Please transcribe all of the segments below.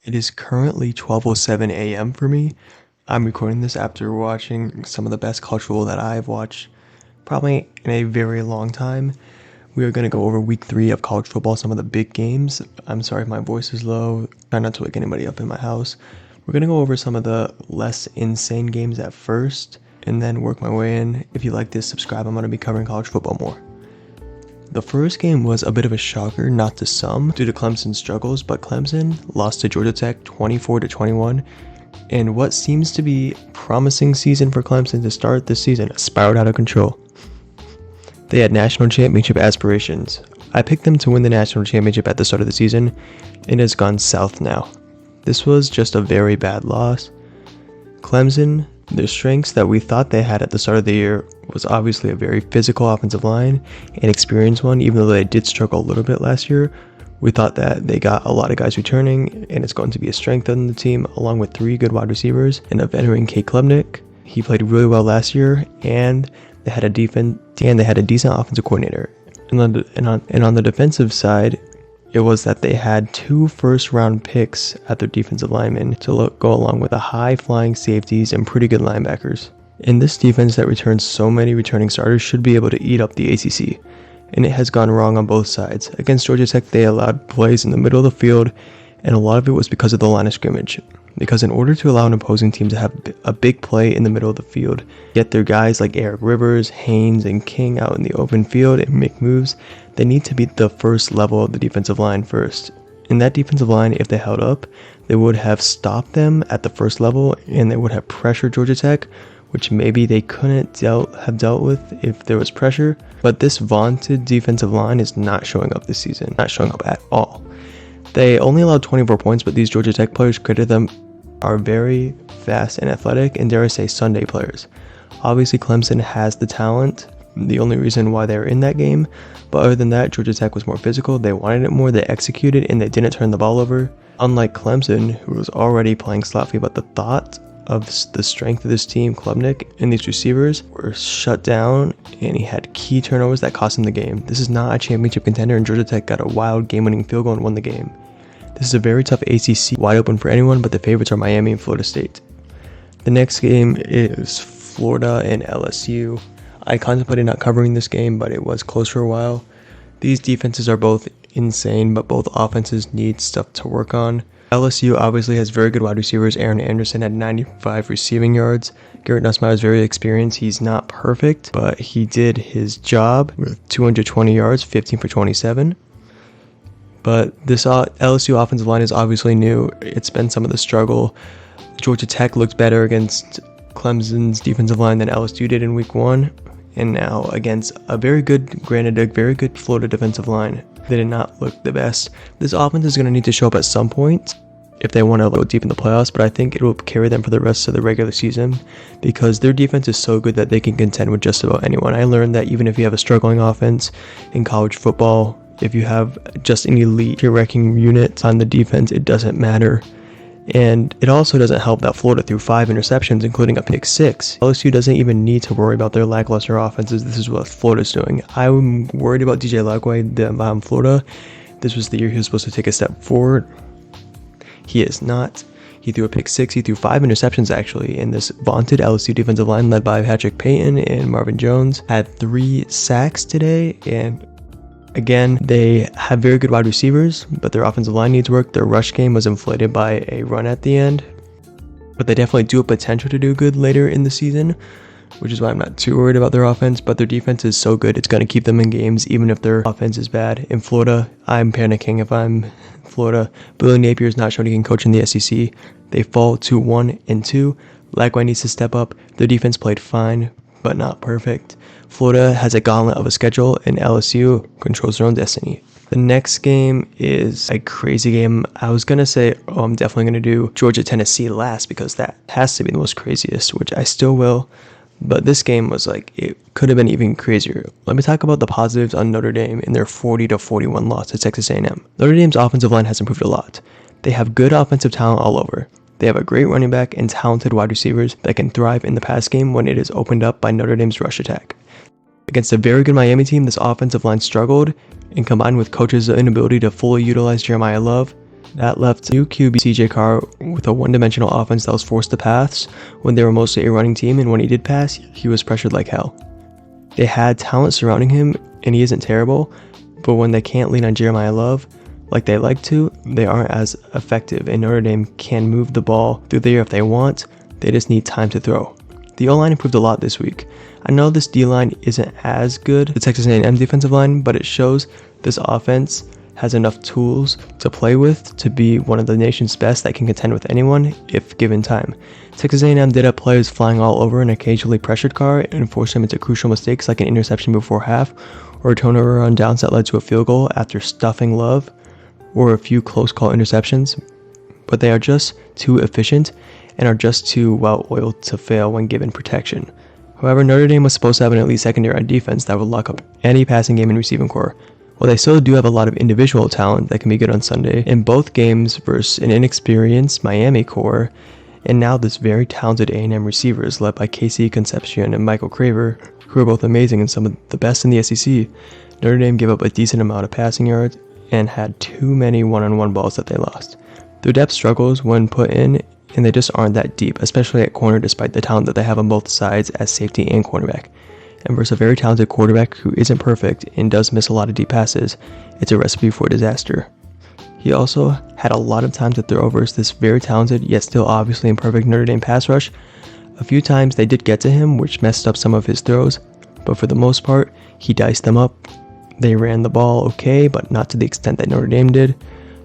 It is currently 12:07 a.m. for me. I'm recording this after watching some of the best college football that I've watched probably in a very long time. We are going to go over week 3 of college football, some of the big games. I'm sorry if my voice is low. Try not to wake anybody up in my house. We're going to go over some of the less insane games at first and then work my way in. If you like this, subscribe. I'm going to be covering college football more. The first game was a bit of a shocker, not to some, due to Clemson's struggles, but Clemson lost to Georgia Tech 24-21, and what seems to be a promising season for Clemson to start this season spiraled out of control. They had national championship aspirations. I picked them to win the national championship at the start of the season, and it has gone south now. This was just a very bad loss. Clemson, the strengths that we thought they had at the start of the year was obviously a very physical offensive line, an experienced one, even though they did struggle a little bit last year. We thought that they got a lot of guys returning, and it's going to be a strength on the team, along with 3 good wide receivers and a veteran Kate Klubnik. He played really well last year, and they had a decent offensive coordinator. And on the defensive side, it was that they had 2 first-round picks at their defensive linemen to go along with the high-flying safeties and pretty good linebackers. And this defense that returns so many returning starters should be able to eat up the ACC. And it has gone wrong on both sides. Against Georgia Tech, they allowed plays in the middle of the field, and a lot of it was because of the line of scrimmage. Because in order to allow an opposing team to have a big play in the middle of the field, get their guys like Eric Rivers, Haynes, and King out in the open field and make moves, they need to beat the first level of the defensive line first. In that defensive line, if they held up, they would have stopped them at the first level, and they would have pressured Georgia Tech, which maybe they couldn't have dealt with if there was pressure. But this vaunted defensive line is not showing up this season, not showing up at all. They only allowed 24 points, but these Georgia Tech players, credit them, are very fast and athletic, and dare I say Sunday players. Obviously, Clemson has the talent, the only reason why they're in that game, but other than that, Georgia Tech was more physical, they wanted it more, they executed, and they didn't turn the ball over. Unlike Clemson, who was already playing sloppy, but the thought of the strength of this team, Klubnik, and these receivers were shut down, and he had key turnovers that cost him the game. This is not a championship contender, and Georgia Tech got a wild game-winning field goal and won the game. This is a very tough ACC, wide open for anyone, but the favorites are Miami and Florida State. The next game is Florida and LSU. I contemplated not covering this game, but it was close for a while. These defenses are both insane, but both offenses need stuff to work on. LSU obviously has very good wide receivers. Aaron Anderson had 95 receiving yards. Garrett Nussmeier is very experienced. He's not perfect, but he did his job with 220 yards, 15 for 27. But this LSU offensive line is obviously new. It's been some of the struggle. Georgia Tech looked better against Clemson's defensive line than LSU did in week 1. And now against a very good Florida defensive line, they did not look the best. This offense is going to need to show up at some point if they want to go deep in the playoffs, but I think it will carry them for the rest of the regular season because their defense is so good that they can contend with just about anyone. I learned that even if you have a struggling offense in college football, if you have just an elite wrecking unit on the defense, it doesn't matter. And it also doesn't help that Florida threw 5 interceptions, including a pick 6. LSU doesn't even need to worry about their lackluster offenses. This is what Florida's doing. I'm worried about DJ Lagway, Florida. This was the year he was supposed to take a step forward. He is not. He threw a pick 6. He threw 5 interceptions, actually, and this vaunted LSU defensive line led by Patrick Payton and Marvin Jones had 3 sacks today, and again, they have very good wide receivers, but their offensive line needs work. Their rush game was inflated by a run at the end, but they definitely do have potential to do good later in the season, which is why I'm not too worried about their offense, but their defense is so good, it's going to keep them in games, even if their offense is bad. In Florida, I'm panicking if I'm Florida. Billy Napier is not showing he can coach in the SEC. They fall to 1-2. Lagway needs to step up. Their defense played fine, but not perfect. Florida has a gauntlet of a schedule, and LSU controls their own destiny. The next game is a crazy game. I was going to say, I'm definitely going to do Georgia-Tennessee last because that has to be the most craziest, which I still will. But this game was it could have been even crazier. Let me talk about the positives on Notre Dame in their 40-41 loss to Texas A&M. Notre Dame's offensive line has improved a lot. They have good offensive talent all over. They have a great running back and talented wide receivers that can thrive in the pass game when it is opened up by Notre Dame's rush attack. Against a very good Miami team, this offensive line struggled, and combined with coaches' inability to fully utilize Jeremiah Love, That left new QB CJ Carr with a one-dimensional offense that was forced to pass when they were mostly a running team, and when he did pass, he was pressured like hell. They had talent surrounding him, and he isn't terrible, but when they can't lean on Jeremiah Love like they like to, they aren't as effective, and Notre Dame can move the ball through the air if they want. They just need time to throw. The O-line improved a lot this week. I know this D-line isn't as good, the Texas A&M defensive line, but it shows this offense has enough tools to play with to be one of the nation's best that can contend with anyone if given time. Texas A&M did have players flying all over and occasionally pressured Carr and forced him into crucial mistakes like an interception before half, or a turnover on downs that led to a field goal after stuffing Love, or a few close call interceptions, but they are just too efficient and are just too well oiled to fail when given protection. However, Notre Dame was supposed to have an elite secondary on defense that would lock up any passing game and receiving core. While they still do have a lot of individual talent that can be good on Sunday, in both games versus an inexperienced Miami core, and now this very talented A&M receivers led by Casey Concepcion and Michael Craver, who are both amazing and some of the best in the SEC, Notre Dame gave up a decent amount of passing yards and had too many one-on-one balls that they lost. Their depth struggles when put in, and they just aren't that deep, especially at corner despite the talent that they have on both sides as safety and cornerback. And versus a very talented quarterback who isn't perfect and does miss a lot of deep passes, it's a recipe for disaster. He also had a lot of time to throw versus this very talented yet still obviously imperfect Notre Dame pass rush. A few times they did get to him, which messed up some of his throws, but for the most part, he diced them up. They ran the ball okay, but not to the extent that Notre Dame did.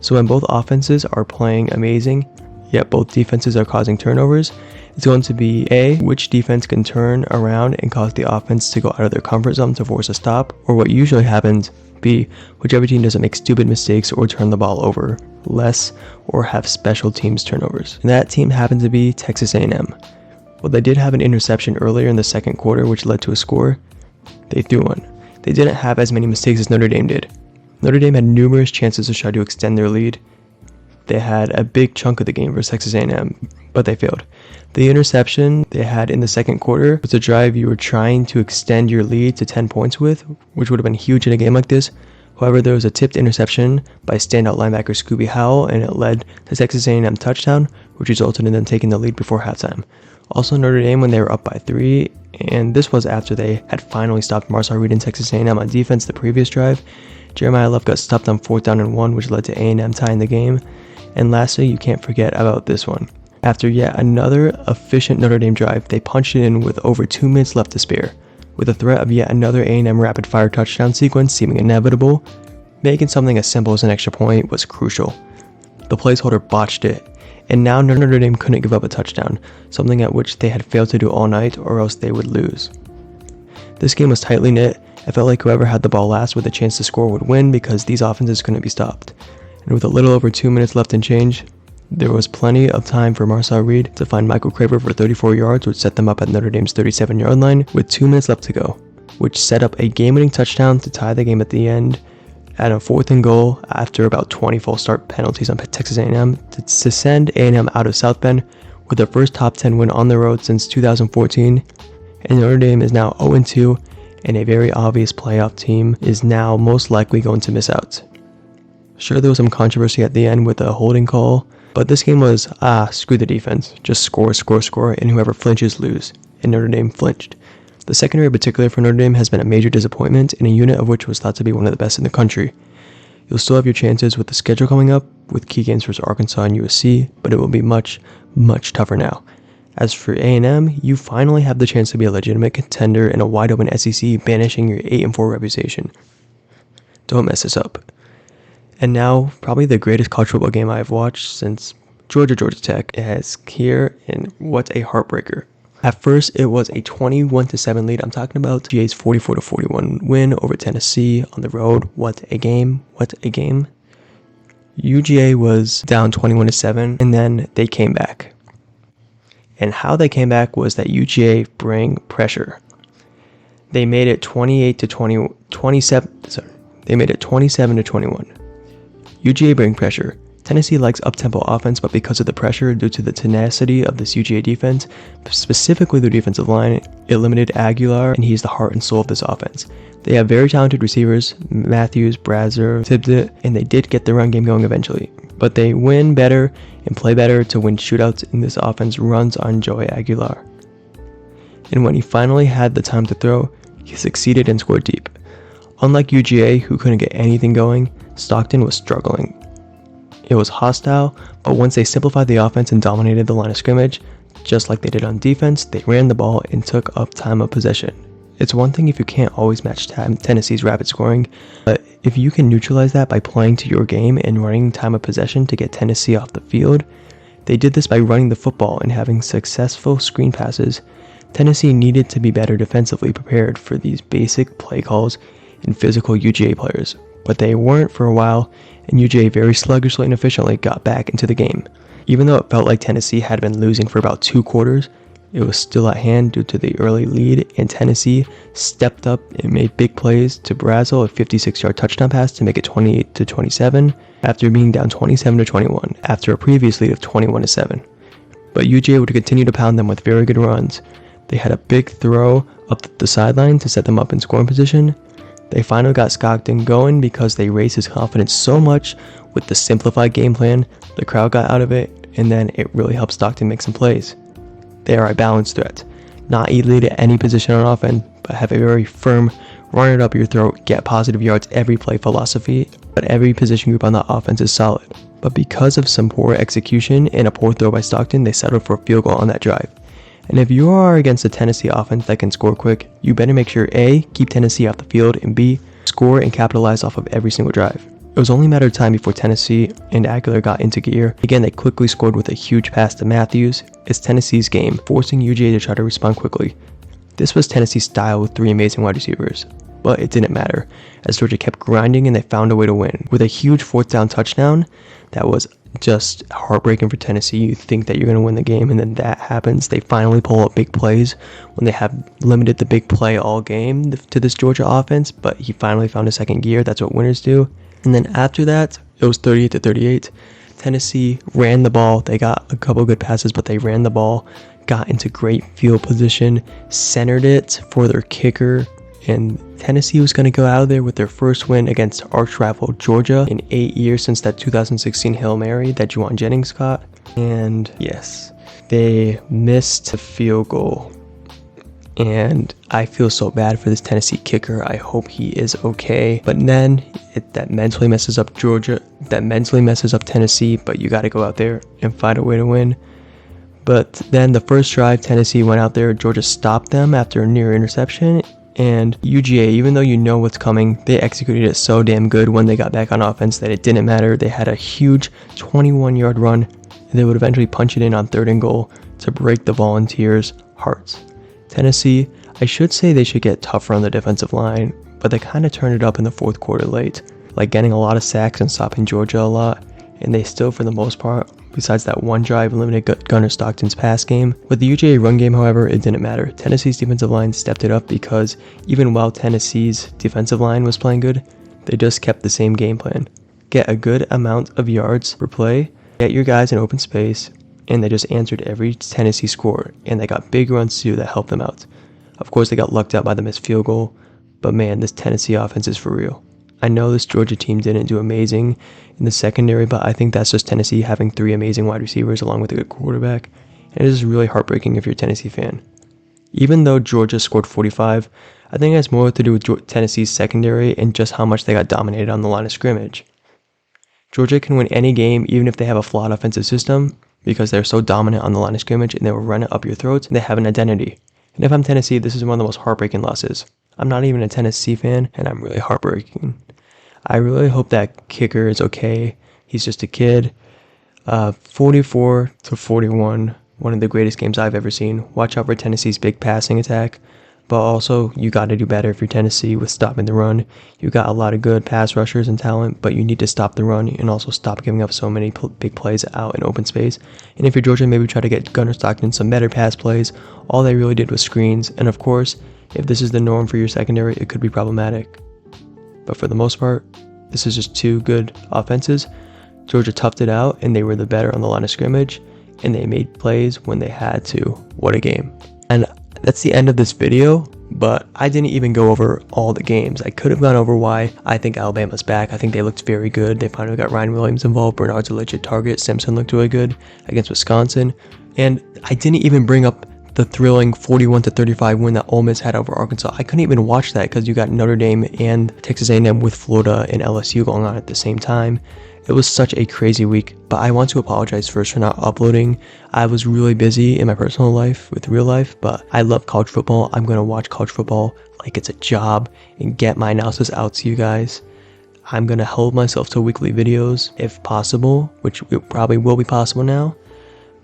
So when both offenses are playing amazing, yet both defenses are causing turnovers, it's going to be A, which defense can turn around and cause the offense to go out of their comfort zone to force a stop, or what usually happens, B, whichever team doesn't make stupid mistakes or turn the ball over less or have special teams turnovers. And that team happened to be Texas A&M. Well, they did have an interception earlier in the second quarter which led to a score. They threw one. They didn't have as many mistakes as Notre Dame did. Notre Dame had numerous chances to try to extend their lead. They had a big chunk of the game versus Texas A&M, but they failed. The interception they had in the second quarter was a drive you were trying to extend your lead to 10 points with, which would have been huge in a game like this. However, there was a tipped interception by standout linebacker Scooby Howell, and it led to Texas A&M touchdown, which resulted in them taking the lead before halftime. Also, Notre Dame, when they were up by 3, and this was after they had finally stopped Marcel Reed and Texas A&M on defense the previous drive, Jeremiah Love got stopped on 4th down and 1, which led to A&M tying the game. And lastly, you can't forget about this one. After yet another efficient Notre Dame drive, they punched it in with over 2 minutes left to spare. With the threat of yet another A&M rapid-fire touchdown sequence seeming inevitable, making something as simple as an extra point was crucial. The placeholder botched it, and now Notre Dame couldn't give up a touchdown, something at which they had failed to do all night or else they would lose. This game was tightly knit. I felt like whoever had the ball last with a chance to score would win because these offenses couldn't be stopped. And with a little over 2 minutes left and change, there was plenty of time for Marcel Reed to find Michael Craver for 34 yards, which set them up at Notre Dame's 37-yard line with 2 minutes left to go, which set up a game-winning touchdown to tie the game at the end at a 4th and goal after about 20 false start penalties on Texas A&M to send A&M out of South Bend with their first top 10 win on the road since 2014, and Notre Dame is now 0-2, and a very obvious playoff team is now most likely going to miss out. Sure, there was some controversy at the end with a holding call, but this game was, screw the defense, just score, and whoever flinches lose, and Notre Dame flinched. The secondary in particular for Notre Dame has been a major disappointment, in a unit of which was thought to be one of the best in the country. You'll still have your chances with the schedule coming up, with key games versus Arkansas and USC, but it will be much, much tougher now. As for A&M, you finally have the chance to be a legitimate contender in a wide-open SEC, banishing your 8-4 reputation. Don't mess this up. And now, probably the greatest college football game I've watched since Georgia Tech is here, and what a heartbreaker. At first, it was a 21-7 lead. I'm talking about UGA's 44-41 win over Tennessee on the road. What a game. What a game. UGA was down 21-7, and then they came back. And how they came back was that UGA bring pressure. They made it 27-21. UGA bring pressure. Tennessee likes up-tempo offense, but because of the pressure due to the tenacity of this UGA defense, specifically their defensive line, it limited Aguilar, and he's the heart and soul of this offense. They have very talented receivers, Matthews, Brazzer, Tibdit, and they did get the run game going eventually. but they win better and play better to win shootouts, and this offense runs on Joey Aguilar. And when he finally had the time to throw, he succeeded and scored deep. Unlike UGA, who couldn't get anything going, Stockton was struggling. It was hostile, but once they simplified the offense and dominated the line of scrimmage, just like they did on defense, they ran the ball and took up time of possession. It's one thing if you can't always match Tennessee's rapid scoring, but if you can neutralize that by playing to your game and running time of possession to get Tennessee off the field, they did this by running the football and having successful screen passes. Tennessee needed to be better defensively prepared for these basic play calls and physical UGA players, but they weren't for a while, and UGA very sluggishly and efficiently got back into the game. Even though it felt like Tennessee had been losing for about 2 quarters, it was still at hand due to the early lead, and Tennessee stepped up and made big plays to Brazel, a 56-yard touchdown pass to make it 28-27 after being down 27-21 after a previous lead of 21-7. But UGA would continue to pound them with very good runs. They had a big throw up the sideline to set them up in scoring position. They finally got Stockton going because they raised his confidence so much with the simplified game plan. The crowd got out of it, and then it really helped Stockton make some plays. They are a balanced threat, not elite at any position on offense, but have a very firm, run it up your throat, get positive yards every play philosophy, but every position group on the offense is solid. But because of some poor execution and a poor throw by Stockton, they settled for a field goal on that drive. And if you are against a Tennessee offense that can score quick, you better make sure A, keep Tennessee off the field, and B, score and capitalize off of every single drive. It was only a matter of time before Tennessee and Aguilar got into gear. Again, they quickly scored with a huge pass to Matthews. It's Tennessee's game, forcing UGA to try to respond quickly. This was Tennessee's style with 3 amazing wide receivers, but it didn't matter, as Georgia kept grinding and they found a way to win. With a huge 4th down touchdown, that was just heartbreaking for Tennessee. You think that you're going to win the game, and then that happens. They finally pull up big plays when they have limited the big play all game to this Georgia offense, but he finally found a second gear. That's what winners do. And then after that, it was 38-38. Tennessee ran the ball. They got a couple good passes, but they ran the ball, got into great field position, centered it for their kicker, and Tennessee was going to go out of there with their first win against arch rival Georgia in 8 years since that 2016 Hail Mary that Juwan Jennings caught. And yes, they missed a field goal. And I feel so bad for this Tennessee kicker. I hope he is okay. But then that mentally messes up Georgia. That mentally messes up Tennessee. But you got to go out there and find a way to win. But then the first drive, Tennessee went out there. Georgia stopped them after a near interception. And UGA, even though you know what's coming, they executed it so damn good when they got back on offense that it didn't matter. They had a huge 21-yard run. And they would eventually punch it in on 3rd and goal to break the Volunteers' hearts. Tennessee, I should say they should get tougher on the defensive line, but they kind of turned it up in the 4th quarter late, like getting a lot of sacks and stopping Georgia a lot, and they still, for the most part, besides that one drive, limited Gunnar Stockton's pass game. With the UGA run game, however, it didn't matter. Tennessee's defensive line stepped it up because even while Tennessee's defensive line was playing good, they just kept the same game plan. Get a good amount of yards per play, get your guys in open space, and they just answered every Tennessee score, and they got big runs too that helped them out. Of course, they got lucked out by the missed field goal, but man, this Tennessee offense is for real. I know this Georgia team didn't do amazing in the secondary, but I think that's just Tennessee having 3 amazing wide receivers along with a good quarterback, and it is really heartbreaking if you're a Tennessee fan. Even though Georgia scored 45, I think it has more to do with Tennessee's secondary and just how much they got dominated on the line of scrimmage. Georgia can win any game even if they have a flawed offensive system, because they're so dominant on the line of scrimmage and they will run it up your throats and they have an identity. And if I'm Tennessee, this is one of the most heartbreaking losses. I'm not even a Tennessee fan, and I'm really heartbreaking. I really hope that kicker is okay. He's just a kid. 44-41, one of the greatest games I've ever seen. Watch out for Tennessee's big passing attack. But also, you got to do better if you're Tennessee with stopping the run. You got a lot of good pass rushers and talent, but you need to stop the run and also stop giving up so many big plays out in open space. And if you're Georgia, maybe try to get Gunnar Stockton some better pass plays. All they really did was screens. And of course, if this is the norm for your secondary, it could be problematic. But for the most part, this is just 2 good offenses. Georgia toughed it out, and they were the better on the line of scrimmage, and they made plays when they had to. What a game. And that's the end of this video, but I didn't even go over all the games. I could have gone over why I think Alabama's back. I think they looked very good. They finally got Ryan Williams involved. Bernard's a legit target. Simpson looked really good against Wisconsin. And I didn't even bring up the thrilling 41-35 win that Ole Miss had over Arkansas. I couldn't even watch that because you got Notre Dame and Texas A&M with Florida and LSU going on at the same time. It was such a crazy week, but I want to apologize first for not uploading. I was really busy in my personal life with real life, but I love college football. I'm going to watch college football like it's a job and get my analysis out to you guys. I'm going to hold myself to weekly videos if possible, which probably will be possible now.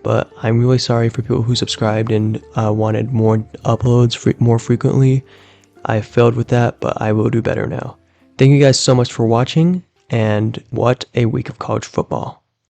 But I'm really sorry for people who subscribed and wanted more uploads more frequently. I failed with that, but I will do better now. Thank you guys so much for watching. And what a week of college football.